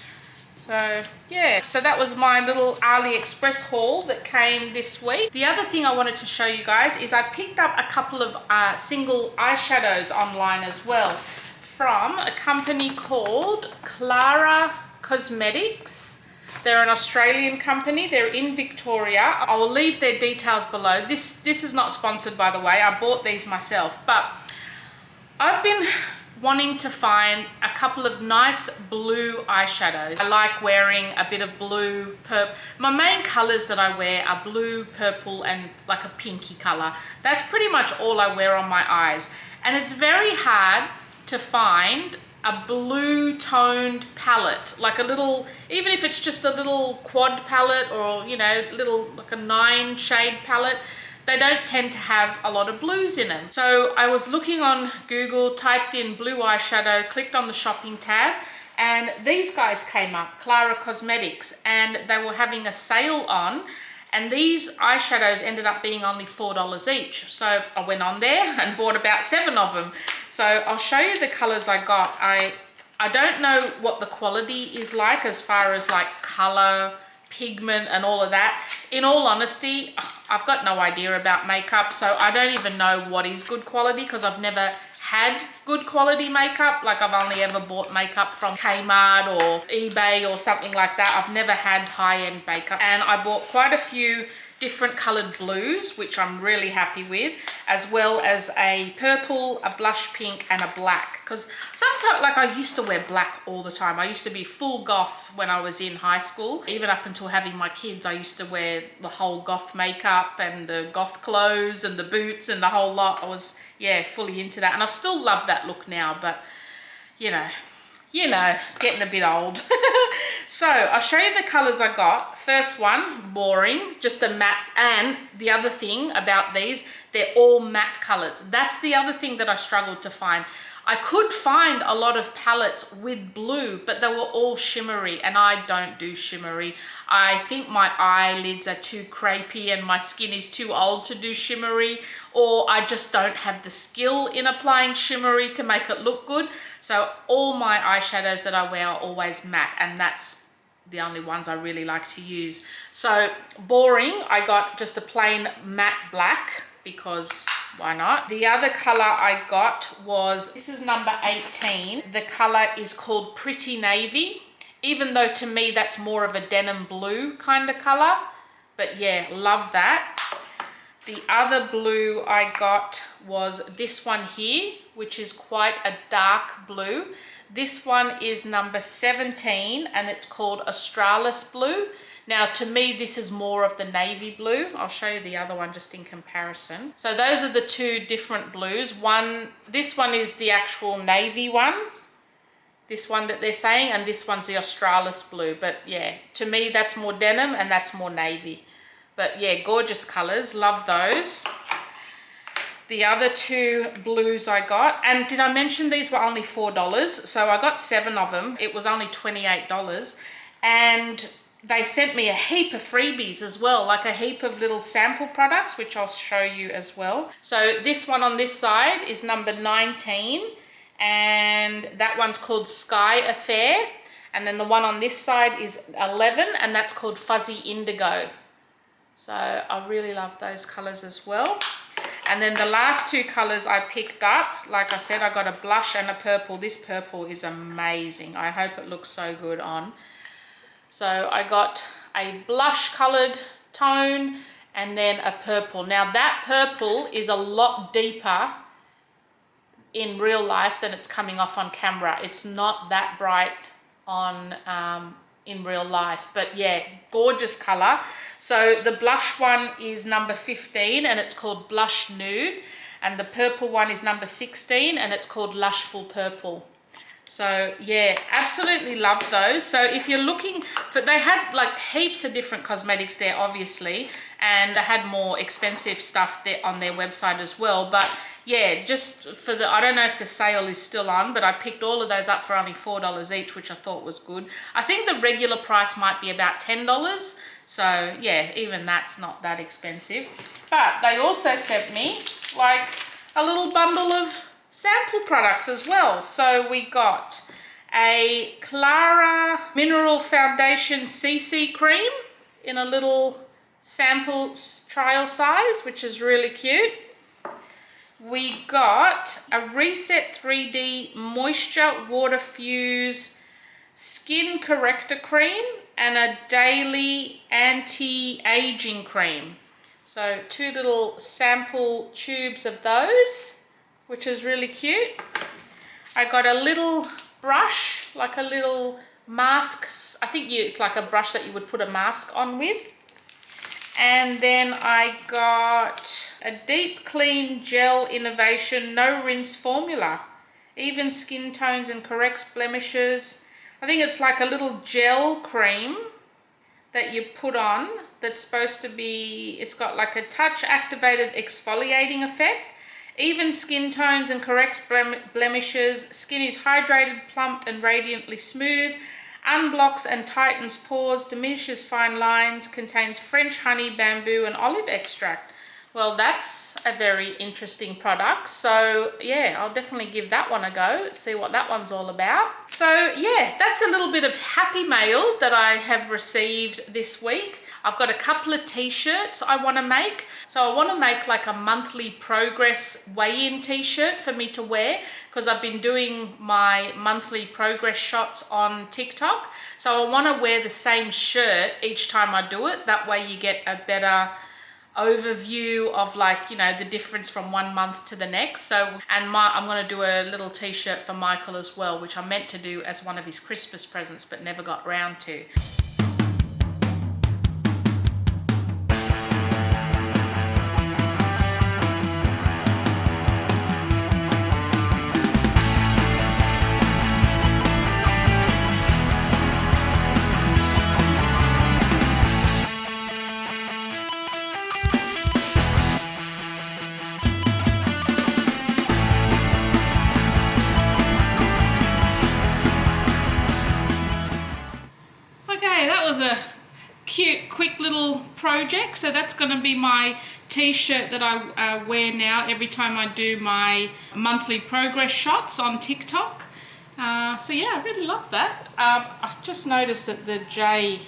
So yeah, so that was my little AliExpress haul that came this week. The other thing I wanted to show you guys is I picked up a couple of single eyeshadows online as well from a company called Clara Cosmetics. They're an Australian company. They're in Victoria. I will leave their details below. This is not sponsored, by the way. I bought these myself, but I've been wanting to find a couple of nice blue eyeshadows. I like wearing a bit of blue, purple. My main colors that I wear are blue, purple, and like a pinky color. That's pretty much all I wear on my eyes. And it's very hard to find a blue toned palette, like a little, even if it's just a little quad palette or, you know, little like a 9 shade palette. They don't tend to have a lot of blues in them. So I was looking on Google, typed in blue eyeshadow, clicked on the shopping tab, and these guys came up, Clara Cosmetics, and they were having a sale on, and these eyeshadows ended up being only $4 each. So I went on there and bought about 7 of them. So I'll show you the colors I got. I don't know what the quality is like as far as like color, pigment and all of that. In all honesty, I've got no idea about makeup, so I don't even know what is good quality because I've never had good quality makeup. Like I've only ever bought makeup from Kmart or eBay or something like that. I've never had high-end makeup, and I bought quite a few different colored blues, which I'm really happy with, as well as a purple, a blush pink and a black, because sometimes, like, I used to wear black all the time. I used to be full goth when I was in high school. Even up until having my kids, I used to wear the whole goth makeup and the goth clothes and the boots and the whole lot. I was, yeah, fully into that, and I still love that look now, but you know, getting a bit old. So I'll show you the colors I got. First one, boring, just a matte. And the other thing about these, they're all matte colors. That's the other thing that I struggled to find. I could find a lot of palettes with blue, but they were all shimmery, and I don't do shimmery. I think my eyelids are too crepey and my skin is too old to do shimmery, or I just don't have the skill in applying shimmery to make it look good. So all my eyeshadows that I wear are always matte, and that's the only ones I really like to use. So boring, I got just a plain matte black, because why not? The other color I got was, this is number 18. The color is called Pretty Navy, even though to me that's more of a denim blue kind of color. But yeah, love that. The other blue I got was this one here, which is quite a dark blue. This one is number 17 and it's called Australis Blue. Now to me, this is more of the navy blue. I'll show you the other one just in comparison. So those are the two different blues. This one is the actual navy one, this one that they're saying, and this one's the Australis Blue. But yeah, to me, that's more denim and that's more navy. But yeah, gorgeous colors, love those. The other two blues I got, and did I mention these were only $4? So I got 7 of them. It was only $28. And they sent me a heap of freebies as well, like a heap of little sample products, which I'll show you as well. So this one on this side is number 19, and that one's called Sky Affair. And then the one on this side is 11, and that's called Fuzzy Indigo. So I really love those colors as well. And then the last two colors I picked up, like I said, I got a blush and a purple. This purple is amazing. I hope it looks so good on. So I got a blush colored tone and then a purple. Now that purple is a lot deeper in real life than it's coming off on camera. It's not that bright on in real life, but yeah, gorgeous color. So the blush one is number 15 and it's called Blush Nude, and the purple one is number 16 and it's called Lushful Purple. So yeah, absolutely love those. So if you're looking for, they had like heaps of different cosmetics there obviously, and they had more expensive stuff there on their website as well. But yeah, just for the, I don't know if the sale is still on, but I picked all of those up for only $4 each, which I thought was good. I think the regular price might be about $10. So yeah, even that's not that expensive. But they also sent me like a little bundle of sample products as well. So we got a Clara Mineral Foundation CC cream in a little sample trial size, which is really cute. We got a Reset 3D Moisture Water Fuse Skin Corrector Cream and a Daily Anti-Aging Cream. So 2 little sample tubes of those, which is really cute. I got a little brush, like a little mask. I think it's like a brush that you would put a mask on with. And then I got a Deep Clean Gel Innovation No Rinse Formula. Even skin tones and corrects blemishes. I think it's like a little gel cream that you put on that's supposed to be, it's got like a touch activated exfoliating effect. Even skin tones and corrects blemishes. Skin is hydrated, plumped and radiantly smooth. Unblocks and tightens pores, diminishes fine lines, contains French honey, bamboo and olive extract. Well, that's a very interesting product. So yeah, I'll definitely give that one a go, see what that one's all about. So yeah, that's a little bit of happy mail that I have received this week. I've got a couple of t-shirts I want to make. So I want to make like a monthly progress weigh-in t-shirt for me to wear, because I've been doing my monthly progress shots on TikTok. So I want to wear the same shirt each time I do it. That way you get a better overview of, like, you know, the difference from one month to the next. So, and I'm going to do a little t-shirt for Michael as well, which I meant to do as one of his Christmas presents but never got round to. Cute, quick little project. So that's going to be my t-shirt that I wear now every time I do my monthly progress shots on TikTok. So yeah, I really love that. I just noticed that the J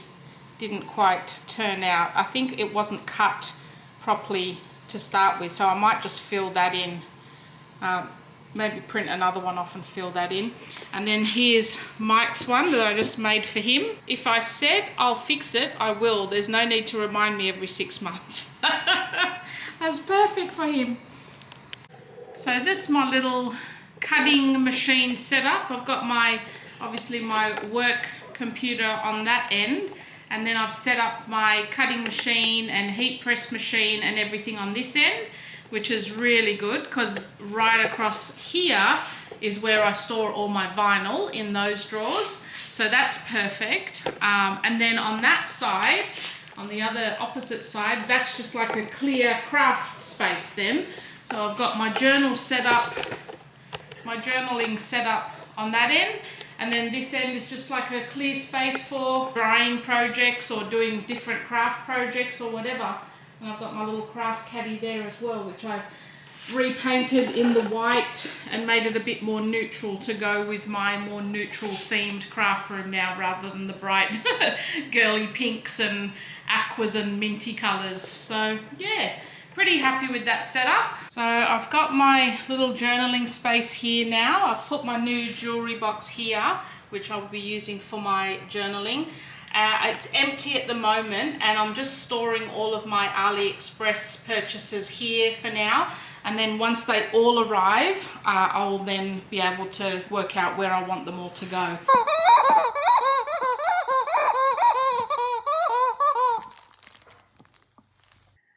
didn't quite turn out. I think it wasn't cut properly to start with, so I might just fill that in maybe print another one off and fill that in. And then here's Mike's one that I just made for him. If I said I'll fix it, I will. There's no need to remind me every 6 months. That's perfect for him. So that's my little cutting machine setup. I've got obviously my work computer on that end, and then I've set up my cutting machine and heat press machine and everything on this end, which is really good because right across here is where I store all my vinyl in those drawers. So that's perfect. And then on that side, on the other opposite side, that's just like a clear craft space then. So I've got my journal set up, my journaling set up on that end. And then this end is just like a clear space for drawing projects or doing different craft projects or whatever. And I've got my little craft caddy there as well, which I've repainted in the white and made it a bit more neutral to go with my more neutral themed craft room now, rather than the bright girly pinks and aquas and minty colours. So yeah, pretty happy with that setup. So I've got my little journaling space here now. I've put my new jewellery box here, which I'll be using for my journaling. It's empty at the moment, and I'm just storing all of my AliExpress purchases here for now. And then once they all arrive, I'll then be able to work out where I want them all to go.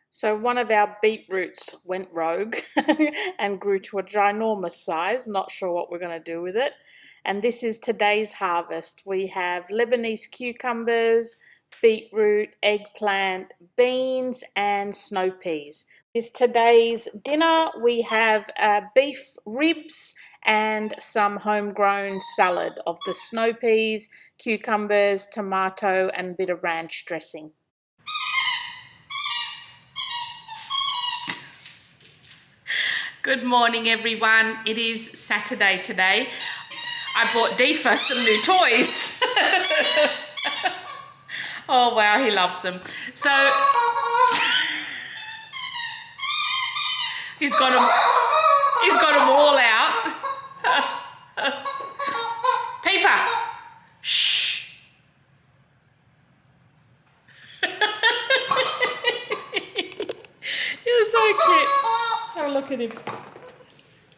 So one of our beetroots went rogue and grew to a ginormous size. Not sure what we're going to do with it. And this is today's harvest. We have Lebanese cucumbers, beetroot, eggplant, beans, and snow peas. This today's dinner. We have beef ribs and some homegrown salad of the snow peas, cucumbers, tomato, and a bit of ranch dressing. Good morning, everyone. It is Saturday today. I bought Deefa some new toys. Oh wow, he loves them. So he's got them all out. Peeper, shh. You're so cute. Oh, look at him.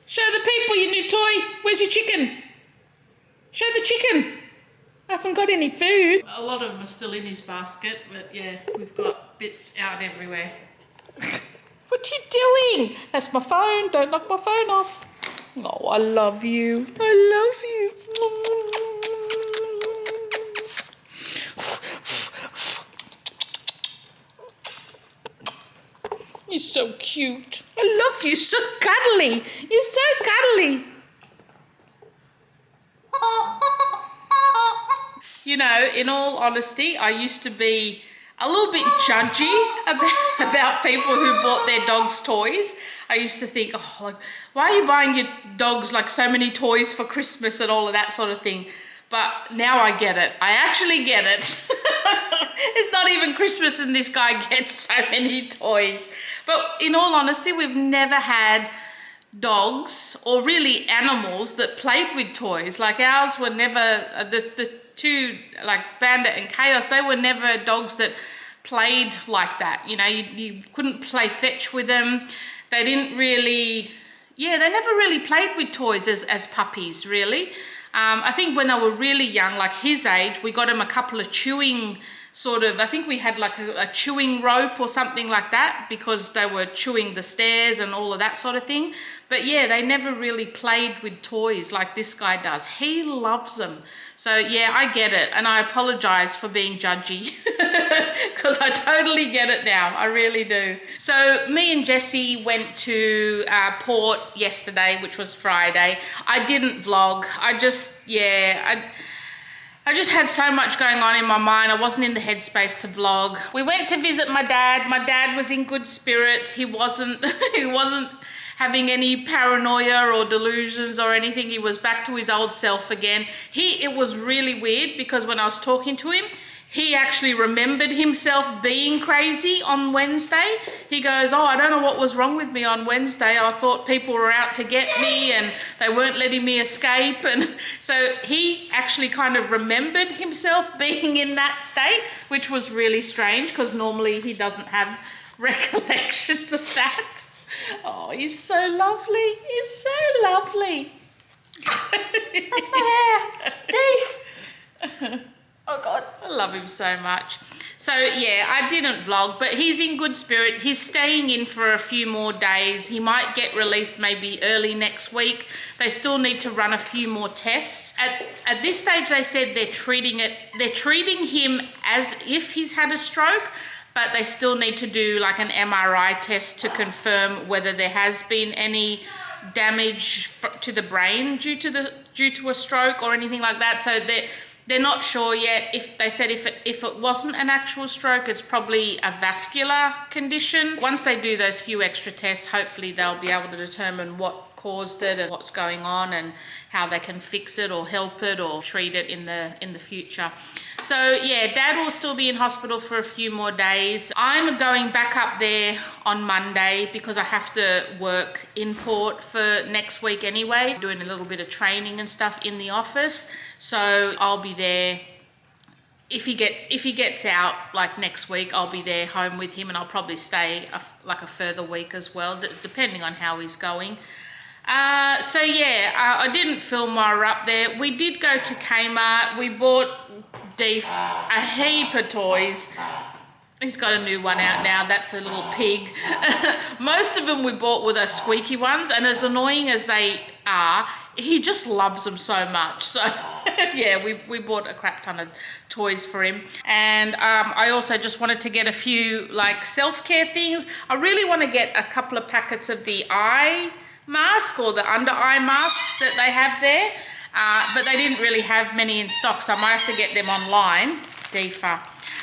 Show the people your new toy. Where's your chicken? Show the chicken. I haven't got any food. A lot of them are still in his basket, but yeah, we've got bits out everywhere. What you doing? That's my phone. Don't knock my phone off. Oh, I love you. I love you. You're so cute. I love you. So cuddly. You're so cuddly. You know, in all honesty, I used to be a little bit judgy about people who bought their dogs toys. I used to think, oh, like, why are you buying your dogs like so many toys for Christmas and all of that sort of thing? But now I get it. I actually get it. It's not even Christmas and this guy gets so many toys. But in all honesty, we've never had dogs or really animals that played with toys. Like ours were never, the two, like Bandit and Chaos, they were never dogs that played like that. You know, you couldn't play fetch with them. They didn't really, yeah, they never really played with toys as puppies, really. I think when they were really young, like his age, we got him a couple of chewing sort of, I think we had like a chewing rope or something like that because they were chewing the stairs and all of that sort of thing. But yeah, they never really played with toys like this guy does. He loves them. So yeah, I get it. And I apologize for being judgy because I totally get it now. I really do. So me and Jessie went to Port yesterday, which was Friday. I didn't vlog. I just had so much going on in my mind. I wasn't in the headspace to vlog. We went to visit my dad. My dad was in good spirits. He wasn't having any paranoia or delusions or anything. He was back to his old self again. It was really weird because when I was talking to him, he actually remembered himself being crazy on Wednesday. He goes, oh, I don't know what was wrong with me on Wednesday. I thought people were out to get me and they weren't letting me escape. And so he actually kind of remembered himself being in that state, which was really strange because normally he doesn't have recollections of that. Oh, he's so lovely. He's so lovely. That's my hair. Dave. Oh God. I love him so much. So yeah, I didn't vlog, but he's in good spirits. He's staying in for a few more days. He might get released maybe early next week. They still need to run a few more tests. At this stage, they said they're treating him as if he's had a stroke, but they still need to do like an MRI test to confirm whether there has been any damage to the brain due to a stroke or anything like that. So they're not sure yet. If they said if it wasn't an actual stroke, it's probably a vascular condition. Once they do those few extra tests, hopefully they'll be able to determine what caused it and what's going on and how they can fix it or help it or treat it in the future. So yeah, Dad will still be in hospital for a few more days. I'm going back up there on Monday because I have to work in Port for next week anyway, doing a little bit of training and stuff in the office. So I'll be there. If he gets out like next week, I'll be there home with him, and I'll probably stay like a further week as well, depending on how he's going. So yeah, I didn't film while we were up there. We did go to Kmart. We bought Deef a heap of toys. He's got a new one out now. That's a little pig. Most of them we bought were the squeaky ones, and as annoying as they are, he just loves them so much. So yeah, we bought a crap ton of toys for him. And I also just wanted to get a few like self-care things. I really want to get a couple of packets of the eye mask or the under eye mask that they have there. But they didn't really have many in stock, so I might have to get them online. Deefa.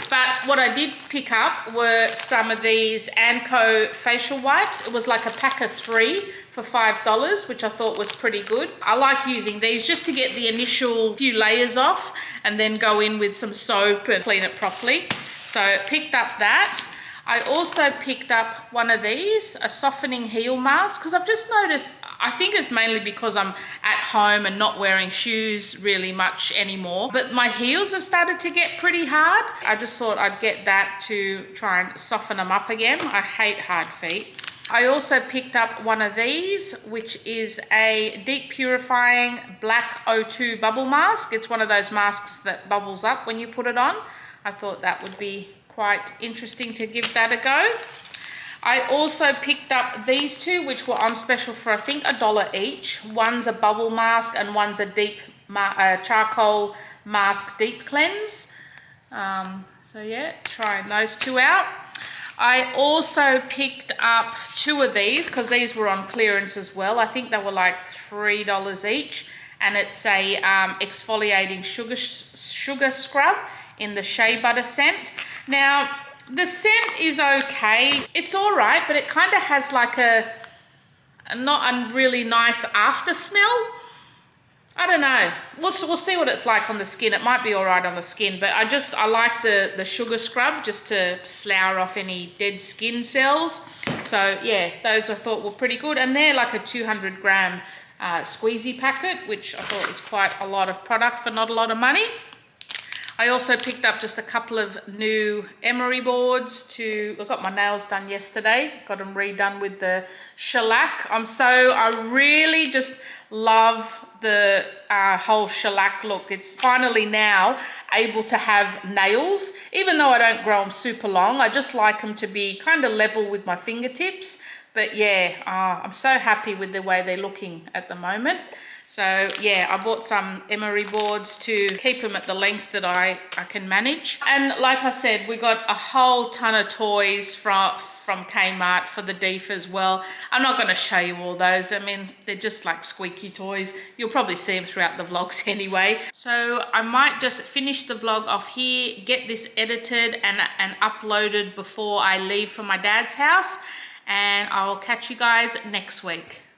But what I did pick up were some of these Anco facial wipes. It was like a pack of 3 for $5, which I thought was pretty good. I like using these just to get the initial few layers off and then go in with some soap and clean it properly. So picked up that. I also picked up one of these, a softening heel mask, because I've just noticed, I think it's mainly because I'm at home and not wearing shoes really much anymore, but my heels have started to get pretty hard. I just thought I'd get that to try and soften them up again. I hate hard feet. I also picked up one of these, which is a deep purifying black O2 bubble mask. It's one of those masks that bubbles up when you put it on. I thought that would be quite interesting to give that a go. I also picked up these two, which were on special for I think $1 each. One's a bubble mask and one's a deep charcoal mask deep cleanse. So yeah, trying those two out. I also picked up 2 of these because these were on clearance as well. I think they were like $3 each, and it's a exfoliating sugar scrub in the shea butter scent. Now, the scent is okay. It's all right, but it kind of has like a not a really nice after smell. I don't know. We'll see what it's like on the skin. It might be all right on the skin, but I like the sugar scrub just to slough off any dead skin cells. So yeah, those I thought were pretty good. And they're like a 200 gram squeezy packet, which I thought was quite a lot of product for not a lot of money. I also picked up just a couple of new emery boards I got my nails done yesterday, got them redone with the shellac. I really just love the whole shellac look. It's finally now able to have nails, even though I don't grow them super long. I just like them to be kind of level with my fingertips. But yeah, I'm so happy with the way they're looking at the moment. So yeah, I bought some emery boards to keep them at the length that I can manage. And like I said, we got a whole ton of toys from Kmart for the Deef as well. I'm not going to show you all those. I mean, they're just like squeaky toys. You'll probably see them throughout the vlogs anyway. So I might just finish the vlog off here, get this edited and uploaded before I leave for my dad's house. And I'll catch you guys next week.